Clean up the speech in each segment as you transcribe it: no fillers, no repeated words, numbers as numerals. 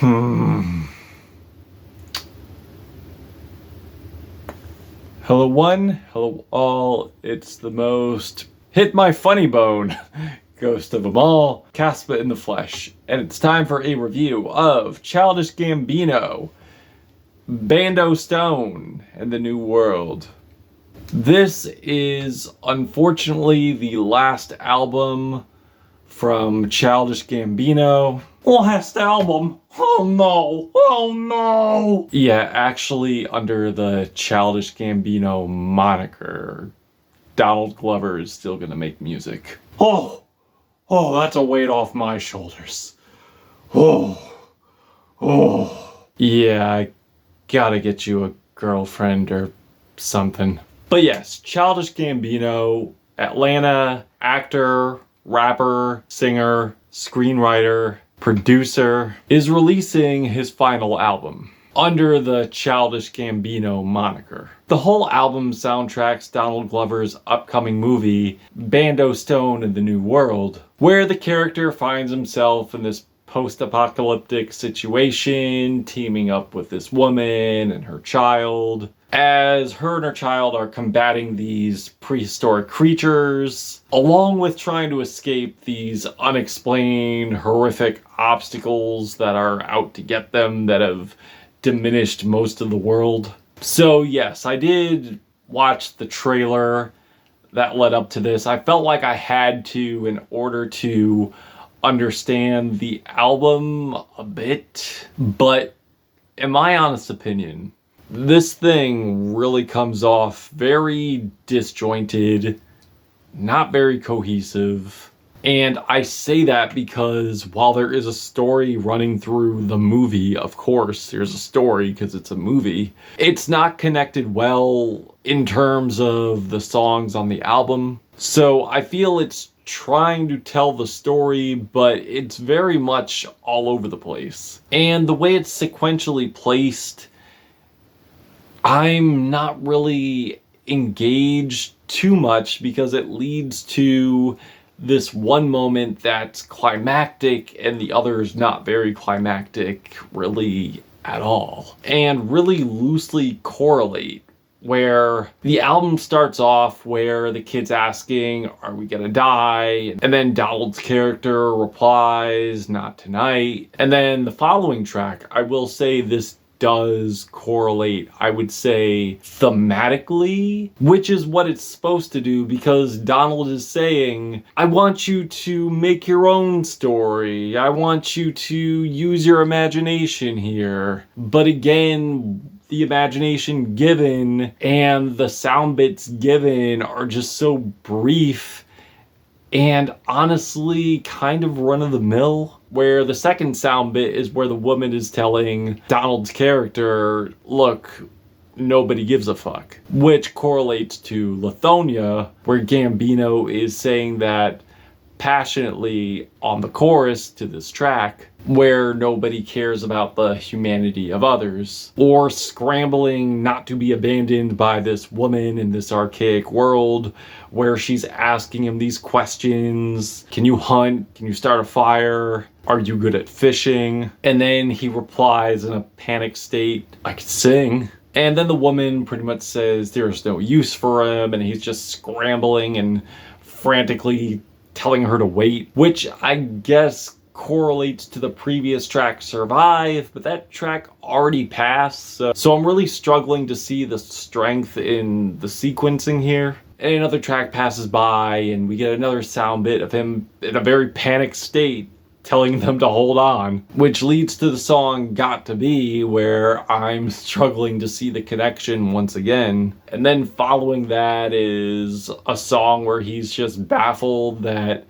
Hello one, hello all, it's the most hit my funny bone ghost of them all, Caspa in the flesh, and it's time for a review of Childish Gambino, Bando Stone, and the New World. This is unfortunately the last album from Childish Gambino. Last album? Oh no! Oh no! Yeah, actually under the Childish Gambino moniker. Donald Glover is still gonna make music. Oh, that's a weight off my shoulders. Oh. Yeah, I gotta get you a girlfriend or something. But yes, Childish Gambino, Atlanta actor, rapper, singer, screenwriter, producer, is releasing his final album under the Childish Gambino moniker. The whole album soundtracks Donald Glover's upcoming movie, Bando Stone and the New World, where the character finds himself in this post-apocalyptic situation, teaming up with this woman and her child, as her and her child are combating these prehistoric creatures, along with trying to escape these unexplained, horrific obstacles that are out to get them that have diminished most of the world. So yes, I did watch the trailer that led up to this. I felt like I had to in order to understand the album a bit, but in my honest opinion, this thing really comes off very disjointed, not very cohesive. And I say that because while there is a story running through the movie, of course, there's a story because it's a movie, it's not connected well in terms of the songs on the album. So I feel it's trying to tell the story, but it's very much all over the place. And the way it's sequentially placed, I'm not really engaged too much because it leads to this one moment that's climactic and the other is not very climactic really at all, and really loosely correlate, where the album starts off where the kid's asking, are we gonna die? And then Donald's character replies, not tonight. And then the following track, I will say this does correlate, I would say, thematically, which is what it's supposed to do, because Donald is saying, I want you to make your own story. I want you to use your imagination here. But again, the imagination given and the sound bits given are just so brief and honestly kind of run-of-the-mill, where the second sound bit is where the woman is telling Donald's character, look, nobody gives a fuck, which correlates to Lithonia, where Gambino is saying that passionately on the chorus to this track, where nobody cares about the humanity of others, or scrambling not to be abandoned by this woman in this archaic world, where she's asking him these questions. Can you hunt? Can you start a fire? Are you good at fishing? And then he replies in a panic state, I can sing. And then the woman pretty much says there's no use for him, and he's just scrambling and frantically telling her to wait, which I guess correlates to the previous track, Survive, but that track already passed, so I'm really struggling to see the strength in the sequencing here. And another track passes by, and we get another sound bit of him in a very panicked state, telling them to hold on, which leads to the song Got to Be, where I'm struggling to see the connection once again. And then following that is a song where he's just baffled that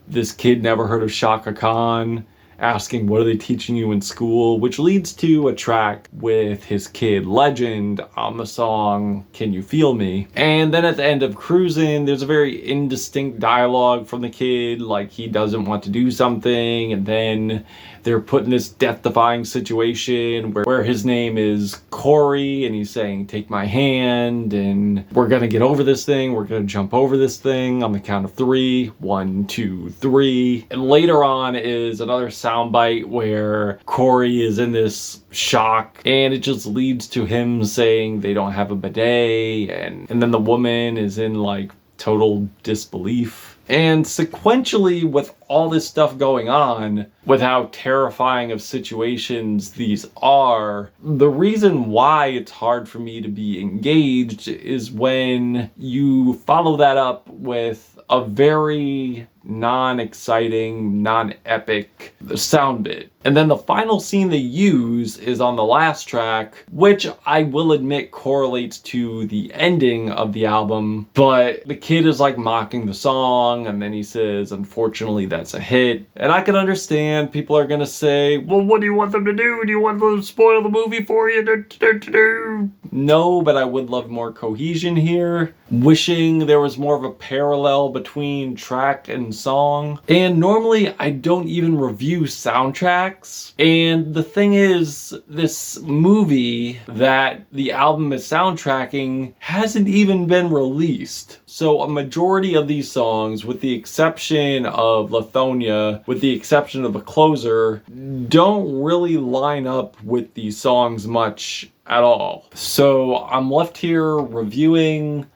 this kid never heard of Shaka Khan, asking what are they teaching you in school, which leads to a track with his kid Legend on the song Can You Feel Me. And then at the end of Cruisin', there's a very indistinct dialogue from the kid, like he doesn't want to do something, and then they're put in this death-defying situation where his name is Corey, and he's saying, take my hand, and we're gonna get over this thing, we're gonna jump over this thing on the count of 3. 1, 2, 3. And later on is another sound soundbite where Corey is in this shock, and it just leads to him saying they don't have a bidet, and then the woman is in like total disbelief. And sequentially, with all this stuff going on, with how terrifying of situations these are, the reason why it's hard for me to be engaged is when you follow that up with a very non-exciting, non-epic sound bit. And then the final scene they use is on the last track, which I will admit correlates to the ending of the album, but the kid is like mocking the song, and then he says, unfortunately, that's a hit. And I can understand people are gonna say, well, what do you want them to do? Do you want them to spoil the movie for you? No, but I would love more cohesion here. Wishing there was more of a parallel between track and song. And normally I don't even review soundtracks. And the thing is, this movie that the album is soundtracking hasn't even been released. So a majority of these songs, with the exception of Lithonia, with the exception of the closer, don't really line up with these songs much at all. So I'm left here reviewing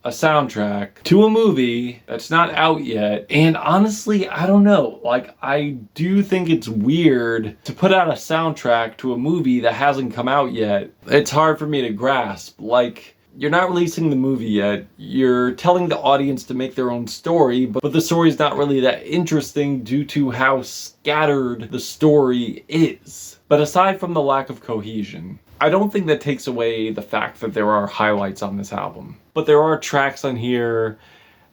a soundtrack to a movie that's not out yet, and honestly, I don't know, like, I do think it's weird to put out a soundtrack to a movie that hasn't come out yet. It's hard for me to grasp. Like, you're not releasing the movie yet, you're telling the audience to make their own story, but the story's not really that interesting due to how scattered the story is. But aside from the lack of cohesion, I don't think that takes away the fact that there are highlights on this album. But there are tracks on here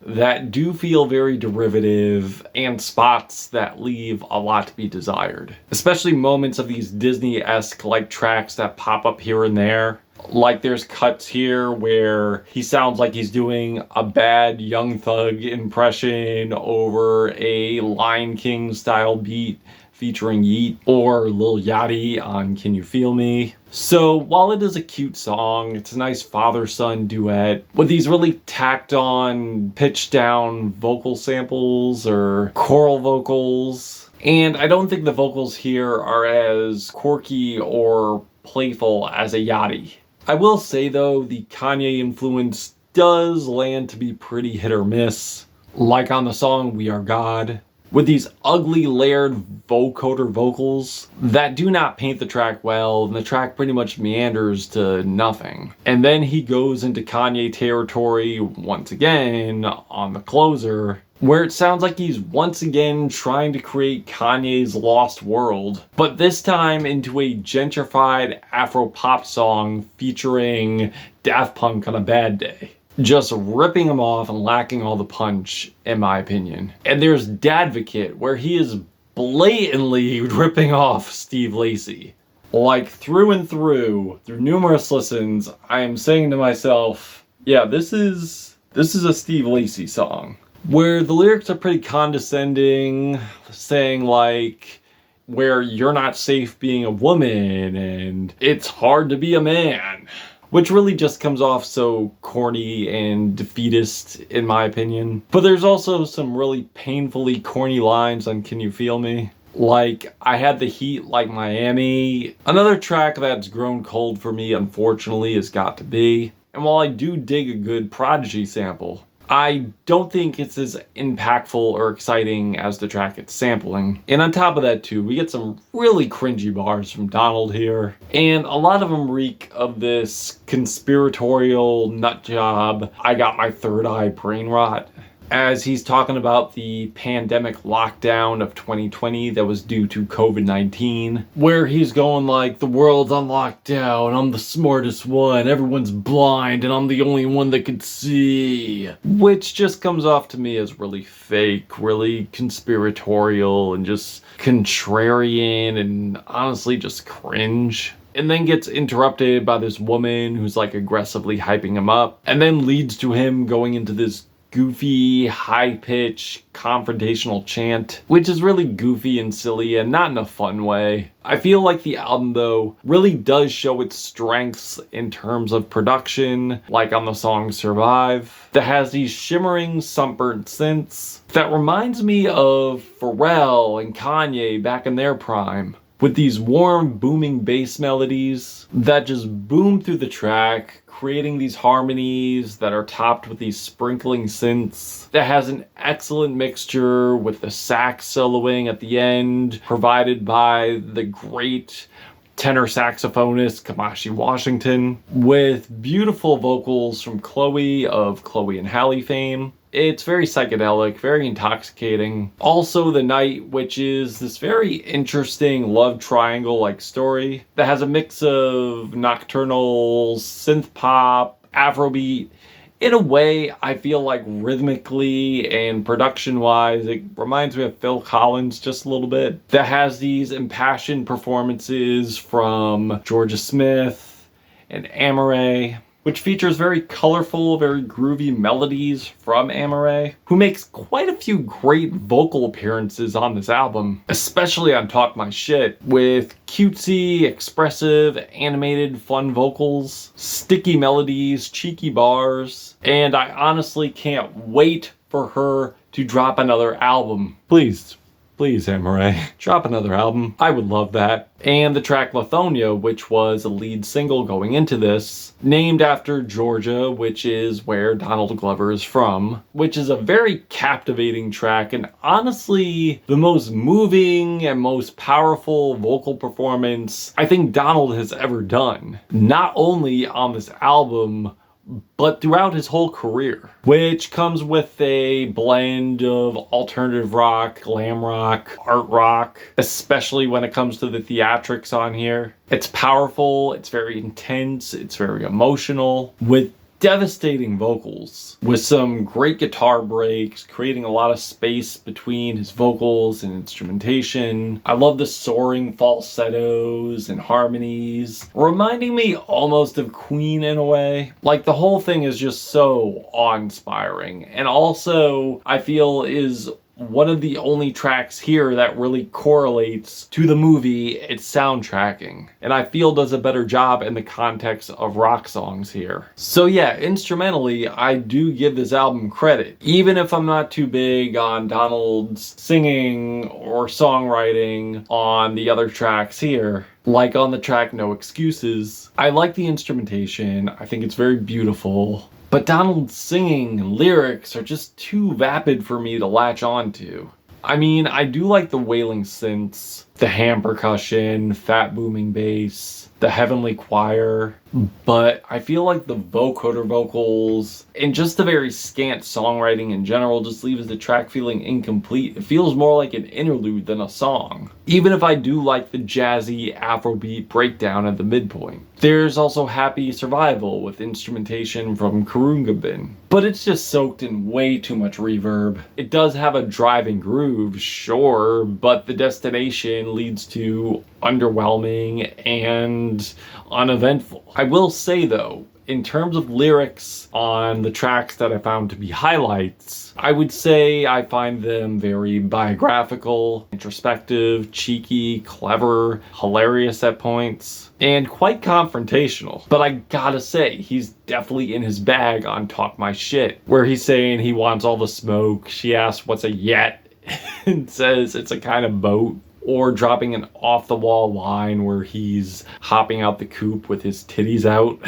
that do feel very derivative and spots that leave a lot to be desired. Especially moments of these Disney-esque like tracks that pop up here and there. Like there's cuts here where he sounds like he's doing a bad Young Thug impression over a Lion King style beat featuring Yeet or Lil Yachty on Can You Feel Me? So while it is a cute song, it's a nice father-son duet with these really tacked on, pitched down vocal samples or choral vocals. And I don't think the vocals here are as quirky or playful as a Yachty. I will say though, the Kanye influence does land to be pretty hit or miss, like on the song We Are God, with these ugly layered vocoder vocals that do not paint the track well, and the track pretty much meanders to nothing. And then he goes into Kanye territory once again on the closer, where it sounds like he's once again trying to create Kanye's lost world, but this time into a gentrified Afro-pop song featuring Daft Punk on a bad day. Just ripping him off and lacking all the punch, in my opinion. And there's Dadvocate, where he is blatantly ripping off Steve Lacy. Like, through and through numerous listens, I am saying to myself, yeah, this is a Steve Lacy song. Where the lyrics are pretty condescending, saying like, where you're not safe being a woman, and it's hard to be a man. Which really just comes off so corny and defeatist, in my opinion. But there's also some really painfully corny lines on Can You Feel Me? Like, I had the heat like Miami. Another track that's grown cold for me, unfortunately, has Got to Be. And while I do dig a good Prodigy sample, I don't think it's as impactful or exciting as the track it's sampling. And on top of that too, we get some really cringy bars from Donald here. And a lot of them reek of this conspiratorial nut job, I got my third eye brain rot. As he's talking about the pandemic lockdown of 2020 that was due to COVID-19, where he's going like, the world's on lockdown, I'm the smartest one, everyone's blind, and I'm the only one that can see. Which just comes off to me as really fake, really conspiratorial, and just contrarian, and honestly just cringe. And then gets interrupted by this woman who's like aggressively hyping him up, and then leads to him going into this goofy, high-pitched, confrontational chant, which is really goofy and silly and not in a fun way. I feel like the album, though, really does show its strengths in terms of production, like on the song Survive, that has these shimmering, sunburnt synths that reminds me of Pharrell and Kanye back in their prime, with these warm, booming bass melodies that just boom through the track, creating these harmonies that are topped with these sprinkling synths that has an excellent mixture with the sax soloing at the end, provided by the great tenor saxophonist Kamashi Washington, with beautiful vocals from Chloe of Chloe and Halle fame. It's very psychedelic, very intoxicating. Also The Night, which is this very interesting love triangle-like story that has a mix of nocturnal, synth pop, Afrobeat. In a way, I feel like rhythmically and production-wise, it reminds me of Phil Collins just a little bit. That has these impassioned performances from Georgia Smith and Amaray, which features very colorful, very groovy melodies from Amaray, who makes quite a few great vocal appearances on this album, especially on Talk My Shit, with cutesy, expressive, animated, fun vocals, sticky melodies, cheeky bars, and I honestly can't wait for her to drop another album. Please, Amaray, drop another album. I would love that. And the track Lithonia, which was a lead single going into this, named after Georgia, which is where Donald Glover is from, which is a very captivating track and honestly the most moving and most powerful vocal performance I think Donald has ever done. Not only on this album, but throughout his whole career, which comes with a blend of alternative rock, glam rock, art rock, especially when it comes to the theatrics on here. It's powerful, it's very intense, it's very emotional, with devastating vocals, with some great guitar breaks, creating a lot of space between his vocals and instrumentation. I love the soaring falsettos and harmonies, reminding me almost of Queen in a way. Like, the whole thing is just so awe-inspiring, and also I feel is one of the only tracks here that really correlates to the movie its soundtracking, and I feel does a better job in the context of rock songs here. So yeah, instrumentally, I do give this album credit, even if I'm not too big on Donald's singing or songwriting on the other tracks here. Like on the track No Excuses, I like the instrumentation, I think it's very beautiful. But Donald's singing and lyrics are just too vapid for me to latch on to. I mean, I do like the wailing synths, the ham percussion, fat booming bass, the heavenly choir, but I feel like the vocoder vocals and just the very scant songwriting in general just leaves the track feeling incomplete. It feels more like an interlude than a song, even if I do like the jazzy Afrobeat breakdown at the midpoint. There's also Happy Survival with instrumentation from Karungabin, but it's just soaked in way too much reverb. It does have a driving groove, sure, but the destination leads to underwhelming and uneventful. I will say though, in terms of lyrics on the tracks that I found to be highlights, I would say I find them very biographical, introspective, cheeky, clever, hilarious at points, and quite confrontational. But I gotta say, he's definitely in his bag on Talk My Shit, where he's saying he wants all the smoke. She asks what's a yet and says it's a kind of boat. Or dropping an off-the-wall line where he's hopping out the coop with his titties out.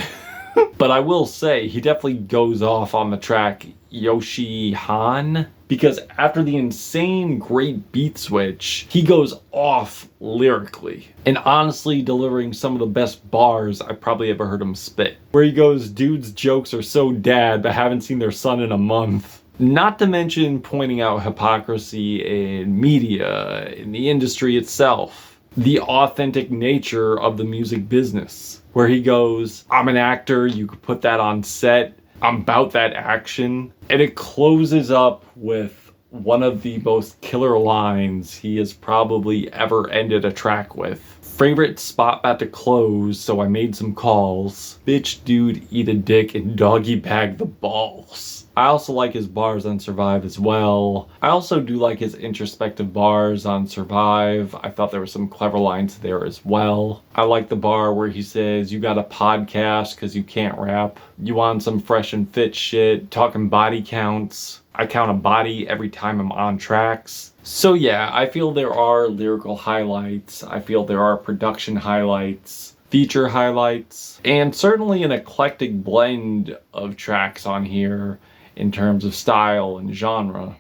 But I will say, he definitely goes off on the track Yoshi Han, because after the insane great beat switch, he goes off lyrically, and honestly delivering some of the best bars I've probably ever heard him spit. Where he goes, dudes' jokes are so dad but haven't seen their son in a month. Not to mention pointing out hypocrisy in media, in the industry itself, the authentic nature of the music business, where he goes, I'm an actor, you could put that on set, I'm about that action. And it closes up with one of the most killer lines he has probably ever ended a track with. Favorite spot about to close, so I made some calls. Bitch, dude, eat a dick and doggy bag the balls. I also like his bars on Survive as well. I also do like his introspective bars on Survive. I thought there were some clever lines there as well. I like the bar where he says, "You got a podcast because you can't rap. You want some fresh and fit shit, talking body counts. I count a body every time I'm on tracks." So yeah, I feel there are lyrical highlights. I feel there are production highlights, feature highlights, and certainly an eclectic blend of tracks on here in terms of style and genre.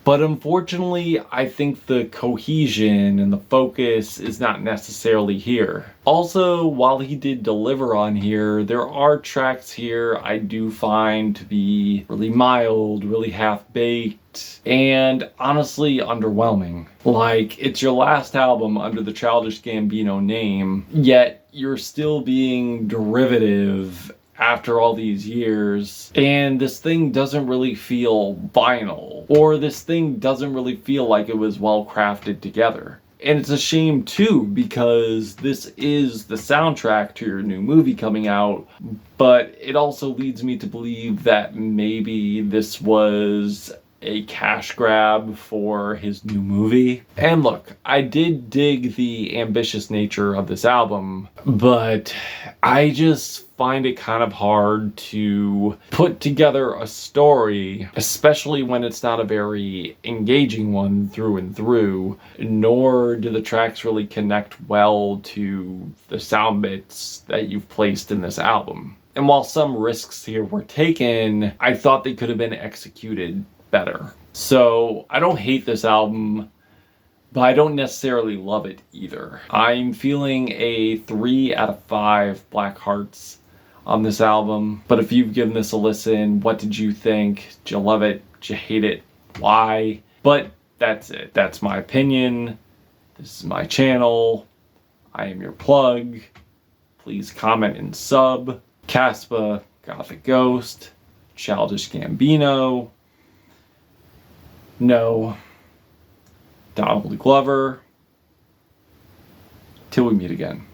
But unfortunately, I think the cohesion and the focus is not necessarily here. Also, while he did deliver on here, there are tracks here I do find to be really mild, really half-baked, and honestly underwhelming. Like, it's your last album under the Childish Gambino name, yet you're still being derivative after all these years, and this thing doesn't really feel vinyl, or this thing doesn't really feel like it was well crafted together. And it's a shame too, because this is the soundtrack to your new movie coming out, but it also leads me to believe that maybe this was a cash grab for his new movie. And look, I did dig the ambitious nature of this album, but I just find it kind of hard to put together a story, especially when it's not a very engaging one through and through, nor do the tracks really connect well to the sound bits that you've placed in this album. And while some risks here were taken, I thought they could have been executed better. So I don't hate this album, but I don't necessarily love it either. I'm feeling a 3 out of 5 Black Hearts on this album. But if you've given this a listen, what did you think? Did you love it? Did you hate it? Why? But that's it. That's my opinion. This is my channel. I am your plug. Please comment and sub. Caspa, Gothic Ghost, Childish Gambino, No, Donald Glover. Till we meet again.